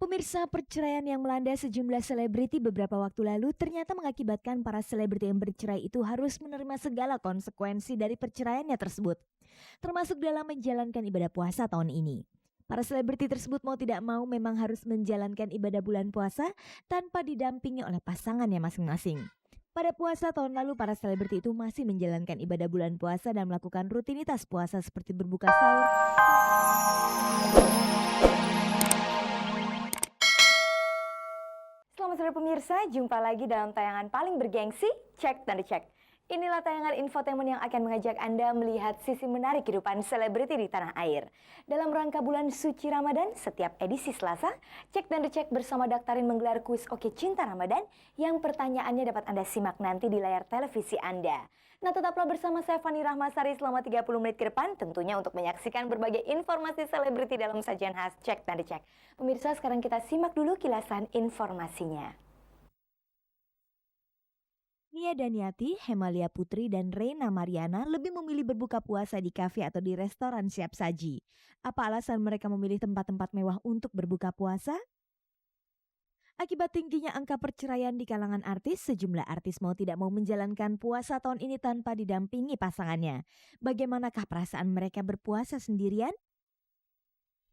Pemirsa, perceraian yang melanda sejumlah selebriti beberapa waktu lalu ternyata mengakibatkan para selebriti yang bercerai itu harus menerima segala konsekuensi dari perceraiannya tersebut, termasuk dalam menjalankan ibadah puasa tahun ini. Para selebriti tersebut mau tidak mau memang harus menjalankan ibadah bulan puasa tanpa didampingi oleh pasangannya masing-masing. Pada puasa tahun lalu, para selebriti itu masih menjalankan ibadah bulan puasa dan melakukan rutinitas puasa seperti berbuka sahur. Selamat sore pemirsa, jumpa lagi dalam tayangan paling bergengsi, Cek dan Dicek. Inilah tayangan infotainment yang akan mengajak Anda melihat sisi menarik kehidupan selebriti di tanah air. Dalam rangka bulan suci Ramadan, setiap edisi Selasa, Cek dan Dicek bersama Daktarin menggelar kuis Oke Cinta Ramadan yang pertanyaannya dapat Anda simak nanti di layar televisi Anda. Nah, tetaplah bersama saya Fani Rahmasari selama 30 menit ke depan tentunya untuk menyaksikan berbagai informasi selebriti dalam sajian khas Cek dan Dicek. Pemirsa, sekarang kita simak dulu kilasan informasinya. Nia Daniati, Hemalia Putri, dan Reina Mariana lebih memilih berbuka puasa di kafe atau di restoran siap saji. Apa alasan mereka memilih tempat-tempat mewah untuk berbuka puasa? Akibat tingginya angka perceraian di kalangan artis, sejumlah artis mau tidak mau menjalankan puasa tahun ini tanpa didampingi pasangannya. Bagaimanakah perasaan mereka berpuasa sendirian?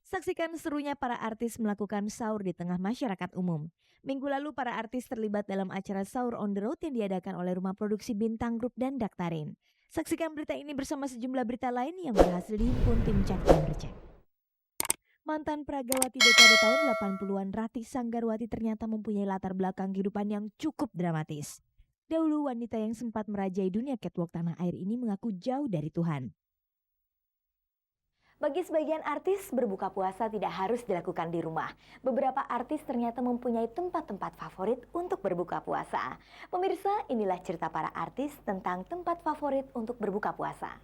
Saksikan serunya para artis melakukan sahur di tengah masyarakat umum. Minggu lalu para artis terlibat dalam acara sahur on the road yang diadakan oleh rumah produksi Bintang Group dan Daktarin. Saksikan berita ini bersama sejumlah berita lain yang berhasil dihimpun tim Cek dan Dicek. Mantan pragawati dekade tahun 80-an Ratih Sanggarwati ternyata mempunyai latar belakang kehidupan yang cukup dramatis. Dahulu wanita yang sempat merajai dunia catwalk tanah air ini mengaku jauh dari Tuhan. Bagi sebagian artis, berbuka puasa tidak harus dilakukan di rumah. Beberapa artis ternyata mempunyai tempat-tempat favorit untuk berbuka puasa. Pemirsa, inilah cerita para artis tentang tempat favorit untuk berbuka puasa.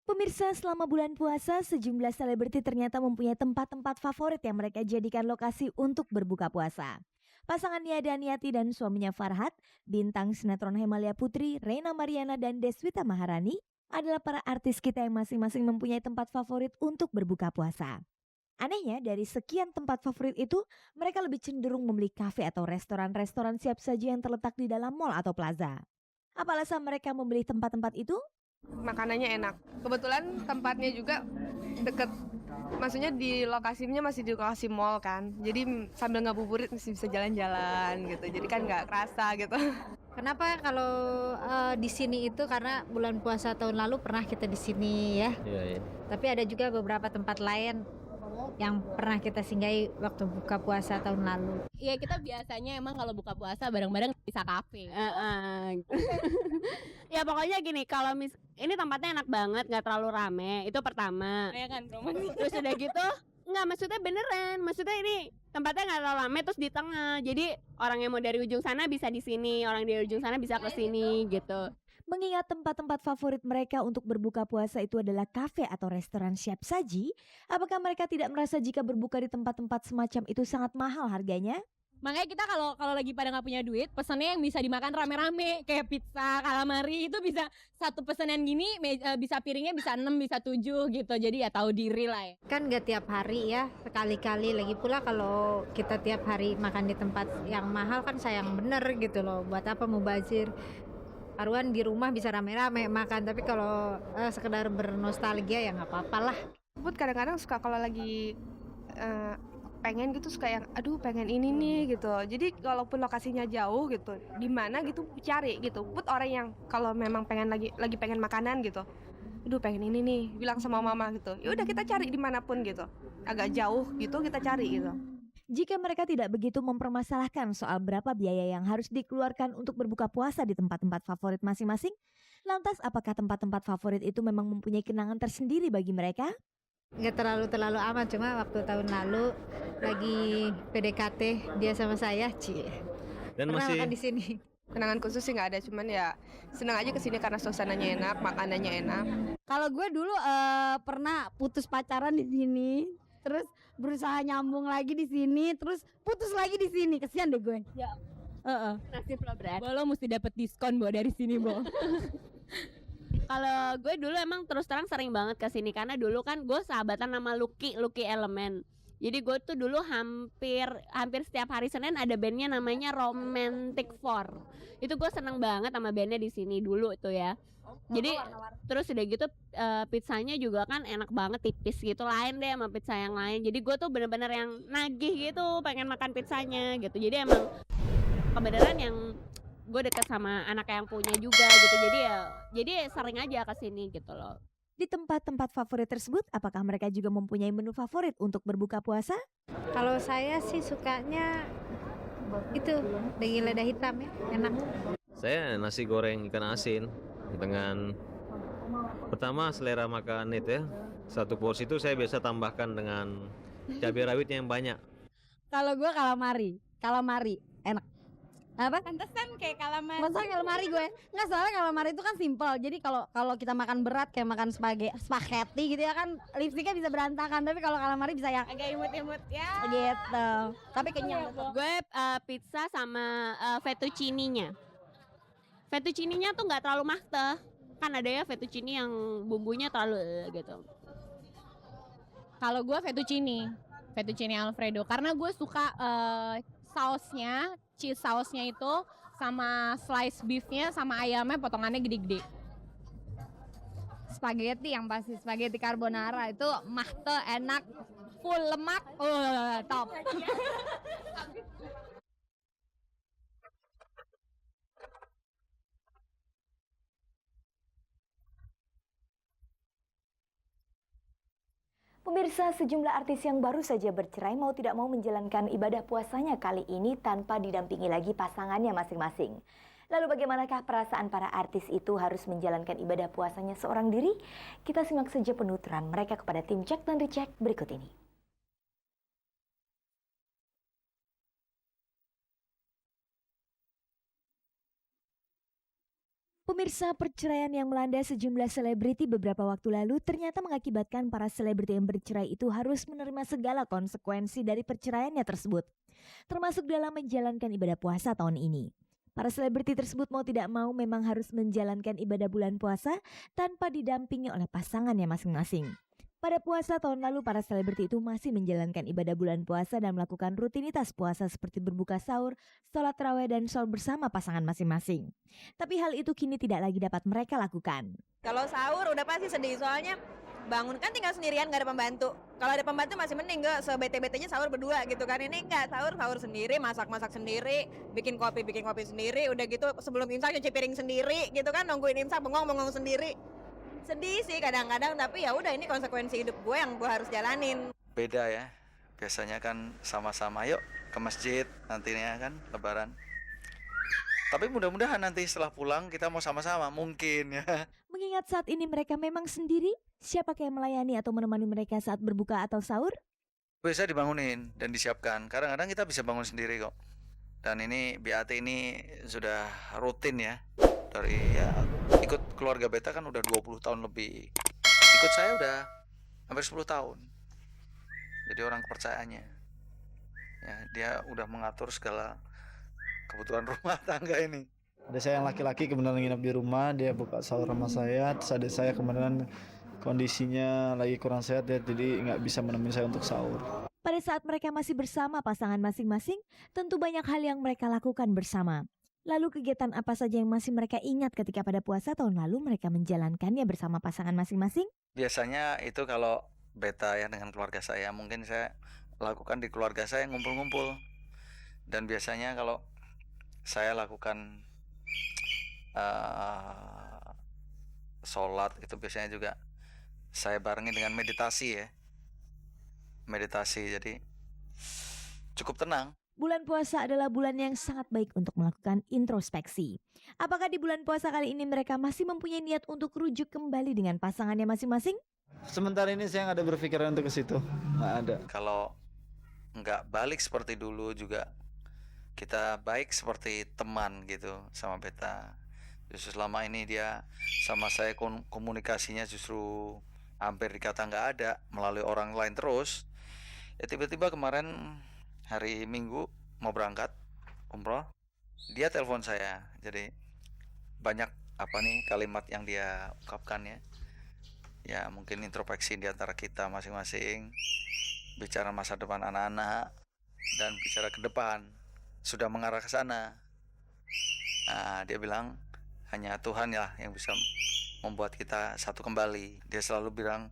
Pemirsa, selama bulan puasa, sejumlah selebriti ternyata mempunyai tempat-tempat favorit yang mereka jadikan lokasi untuk berbuka puasa. Pasangan Nia Daniati dan suaminya Farhad, bintang sinetron Hemalia Putri, Reina Mariana, dan Deswita Maharani adalah para artis kita yang masing-masing mempunyai tempat favorit untuk berbuka puasa. Anehnya, dari sekian tempat favorit itu, mereka lebih cenderung membeli kafe atau restoran-restoran siap saji yang terletak di dalam mall atau plaza. Apa alasan mereka membeli tempat-tempat itu? Makanannya enak. Kebetulan tempatnya juga deket, maksudnya di lokasinya masih di lokasi mall kan. Jadi sambil ngabuburit masih bisa jalan-jalan gitu. Jadi kan nggak kerasa gitu. Kenapa kalau di sini itu karena bulan puasa tahun lalu pernah kita di sini ya. Iya. Tapi ada juga beberapa tempat lain yang pernah kita singgahi waktu buka puasa tahun lalu. Iya, kita biasanya emang kalau buka puasa bareng-bareng bisa kafe. Ya pokoknya gini, kalau ini tempatnya enak banget, nggak terlalu rame, itu pertama. Ya kan, romantis. Terus udah gitu, nggak, maksudnya beneran, maksudnya ini tempatnya nggak terlalu rame, terus di tengah, jadi orang yang mau dari ujung sana bisa di sini, orang dari ujung sana bisa ke sini gitu. Mengingat tempat-tempat favorit mereka untuk berbuka puasa itu adalah kafe atau restoran siap saji, apakah mereka tidak merasa jika berbuka di tempat-tempat semacam itu sangat mahal harganya? Makanya kita kalau lagi pada nggak punya duit, pesannya yang bisa dimakan rame-rame kayak pizza, calamari, itu bisa satu pesanan gini bisa piringnya bisa 6 bisa 7 gitu. Jadi ya tahu diri lah ya. Kan gak tiap hari ya, sekali-kali. Lagi pula kalau kita tiap hari makan di tempat yang mahal kan sayang bener gitu loh. Buat apa mubazir? Karuan di rumah bisa rame-rame makan, tapi kalau sekedar bernostalgia ya nggak apa-apa lah. But kadang-kadang suka kalau lagi pengen gitu, suka yang aduh pengen ini nih gitu. Jadi walaupun lokasinya jauh gitu, di mana gitu cari gitu. But orang yang kalau memang pengen lagi pengen makanan gitu, aduh pengen ini nih, bilang sama mama gitu. Ya udah kita cari dimanapun gitu. Agak jauh gitu kita cari gitu. Jika mereka tidak begitu mempermasalahkan soal berapa biaya yang harus dikeluarkan untuk berbuka puasa di tempat-tempat favorit masing-masing, lantas apakah tempat-tempat favorit itu memang mempunyai kenangan tersendiri bagi mereka? Nggak terlalu amat, cuma waktu tahun lalu lagi PDKT dia sama saya, Dan pernah masih makan di sini. Kenangan khusus sih nggak ada, cuman ya senang aja kesini karena suasananya enak, makanannya enak. Kalau gue dulu pernah putus pacaran di sini, terus berusaha nyambung lagi di sini, terus putus lagi di sini, kesian deh gue. Ya. Nasib lo berat. Lo mesti dapet diskon dari sini, Bo. Kalau gue dulu emang terus terang sering banget ke sini karena dulu kan gue sahabatan sama Lucky Elemen. Jadi gue tuh dulu hampir setiap hari Senin ada bandnya namanya Romantic Four. Itu gue seneng banget sama bandnya di sini dulu tuh ya. Jadi terus udah gitu pizzanya juga kan enak banget, tipis gitu, lain deh sama pizza yang lain. Jadi gue tuh bener-bener yang nagih gitu pengen makan pizzanya gitu. Jadi emang kebenaran yang gue deket sama anak yang punya juga gitu. Jadi sering aja ke sini gitu loh. Di tempat-tempat favorit tersebut, apakah mereka juga mempunyai menu favorit untuk berbuka puasa? Kalau saya sih sukanya itu daging lada hitam ya, enak. Saya nasi goreng ikan asin dengan pertama selera makan itu ya. Satu porsi itu saya biasa tambahkan dengan cabai rawitnya yang banyak. Kalau gue calamari enak. Apa? Pantesan kayak calamari. Masa calamari gue? Nggak, soalnya calamari itu kan simple. Jadi kalau kita makan berat kayak makan spaghetti gitu ya kan, lipstiknya bisa berantakan. Tapi kalau calamari bisa yang Agak imut-imut ya. gitu. Tapi kenyang. Gue pizza sama fettuccine-nya. Fettuccine-nya tuh nggak terlalu mate. Kan ada ya fettuccine yang bumbunya terlalu gitu. Kalau gue fettuccine Alfredo, karena gue suka sausnya, cheese sausnya itu sama slice beefnya sama ayamnya potongannya gede-gede. Spaghetti yang pasti, spaghetti carbonara itu mahte, enak, full lemak, top. Pemirsa, sejumlah artis yang baru saja bercerai mau tidak mau menjalankan ibadah puasanya kali ini tanpa didampingi lagi pasangannya masing-masing. Lalu bagaimanakah perasaan para artis itu harus menjalankan ibadah puasanya seorang diri? Kita simak saja penuturan mereka kepada tim Cek dan Dicek berikut ini. Pemirsa, perceraian yang melanda sejumlah selebriti beberapa waktu lalu ternyata mengakibatkan para selebriti yang bercerai itu harus menerima segala konsekuensi dari perceraiannya tersebut, termasuk dalam menjalankan ibadah puasa tahun ini. Para selebriti tersebut mau tidak mau memang harus menjalankan ibadah bulan puasa tanpa didampingi oleh pasangannya masing-masing. Pada puasa tahun lalu, para selebriti itu masih menjalankan ibadah bulan puasa dan melakukan rutinitas puasa seperti berbuka sahur, sholat tarawih, dan sholat bersama pasangan masing-masing. Tapi hal itu kini tidak lagi dapat mereka lakukan. Kalau sahur udah pasti sedih, soalnya bangun kan tinggal sendirian, gak ada pembantu. Kalau ada pembantu masih mending, gak sebete-betenya sahur berdua gitu kan. Ini enggak, sahur sendiri, masak sendiri, bikin kopi sendiri. Udah gitu sebelum imsak cuci piring sendiri gitu kan, nungguin imsak bengong sendiri. Sedih sih kadang-kadang, tapi ya udah, ini konsekuensi hidup gue yang gue harus jalanin. Beda ya, biasanya kan sama-sama yuk ke masjid nantinya kan lebaran. Tapi mudah-mudahan nanti setelah pulang kita mau sama-sama mungkin ya. Mengingat saat ini mereka memang sendiri, siapa yang melayani atau menemani mereka saat berbuka atau sahur? Bisa dibangunin dan disiapkan. Kadang-kadang kita bisa bangun sendiri kok. Dan ini BAT ini sudah rutin ya. Dari ya ikut keluarga beta kan udah 20 tahun lebih. Ikut saya udah hampir 10 tahun. Jadi orang kepercayaannya. Ya, dia udah mengatur segala kebutuhan rumah tangga ini. Ada saya yang laki-laki kebenaran nginep di rumah, dia buka sahur sama saya. Terus ada saya kebenaran kondisinya lagi kurang sehat ya, jadi nggak bisa menemani saya untuk sahur. Pada saat mereka masih bersama pasangan masing-masing, tentu banyak hal yang mereka lakukan bersama. Lalu kegiatan apa saja yang masih mereka ingat ketika pada puasa tahun lalu mereka menjalankannya bersama pasangan masing-masing? Biasanya itu kalau beta ya dengan keluarga saya, mungkin saya lakukan di keluarga saya ngumpul-ngumpul. Dan biasanya kalau saya lakukan sholat itu biasanya juga saya barengi dengan meditasi ya. Meditasi, jadi cukup tenang. Bulan puasa adalah bulan yang sangat baik untuk melakukan introspeksi. Apakah di bulan puasa kali ini mereka masih mempunyai niat untuk rujuk kembali dengan pasangannya masing-masing? Sementara ini saya nggak ada berpikiran untuk ke situ, nggak ada. Kalau nggak balik seperti dulu juga kita baik seperti teman gitu sama beta. Justru selama ini dia sama saya komunikasinya justru hampir dikata nggak ada, melalui orang lain terus. Ya tiba-tiba kemarin hari Minggu mau berangkat umroh, dia telepon saya. Jadi banyak kalimat yang dia ungkapkan ya. Ya mungkin introspeksi di antara kita masing-masing. bicara masa depan anak-anak dan bicara ke depan, sudah mengarah ke sana. Nah, dia bilang hanya Tuhan ya yang bisa membuat kita satu kembali. Dia selalu bilang